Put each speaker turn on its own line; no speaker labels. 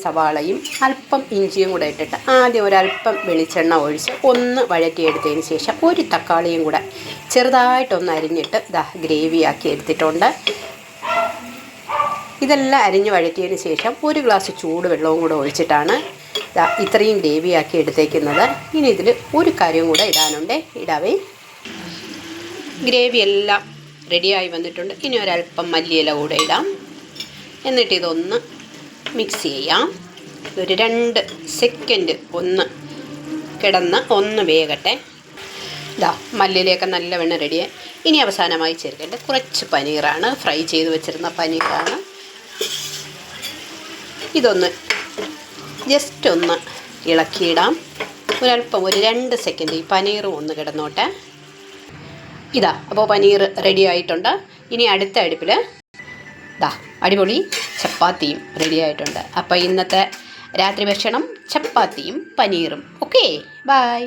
സവാളയും അല്പം ഇഞ്ചിയും കൂടെ ഇട്ടിട്ട് ആദ്യം ഒരല്പം വെളിച്ചെണ്ണ ഒഴിച്ച് ഒന്ന് വഴറ്റിയെടുത്തതിന് ശേഷം ഒരു തക്കാളിയും കൂടെ ചെറുതായിട്ടൊന്ന് അരിഞ്ഞിട്ട് ഗ്രേവിയാക്കി എടുത്തിട്ടുണ്ട്. ഇതെല്ലാം അരിഞ്ഞ് വഴറ്റിയതിന് ശേഷം ഒരു ഗ്ലാസ് ചൂടുവെള്ളവും കൂടെ ഒഴിച്ചിട്ടാണ് ഇത്രയും ഗ്രേവിയാക്കി എടുത്തേക്കുന്നത്. ഇനി ഇതിൽ ഒരു കാര്യം കൂടെ ഇടാവേ. ഗ്രേവി എല്ലാം റെഡിയായി വന്നിട്ടുണ്ട്. ഇനി ഒരല്പം മല്ലിയില കൂടെ ഇടാം. എന്നിട്ട് ഇതൊന്ന് മിക്സ് ചെയ്യാം. ഒരു 2 സെക്കൻഡ് ഒന്ന് കിടന്ന് ഒന്ന് വേകട്ടെ. മല്ലിയിലയൊക്കെ നല്ലവണ്ണം റെഡിയായി. ഇനി അവസാനമായി ചേർക്കേണ്ടത് കുറച്ച് പനീറാണ്. ഫ്രൈ ചെയ്ത് വെച്ചിരുന്ന പനീറാണ്. ഇതൊന്ന് ജസ്റ്റ് ഒന്ന് ഇളക്കിയിടാം. ഒരല്പം ഒരു 2 സെക്കൻഡ് ഈ പനീറും ഒന്ന് കിടന്നോട്ടെ. അപ്പോൾ പനീർ റെഡി ആയിട്ടുണ്ട്. ഇനി അടുത്ത അടുപ്പിൽ അടിപൊളി ചപ്പാത്തിയും റെഡി ആയിട്ടുണ്ട്. അപ്പോൾ ഇന്നത്തെ രാത്രി ഭക്ഷണം ചപ്പാത്തിയും പനീറും. Okay, by.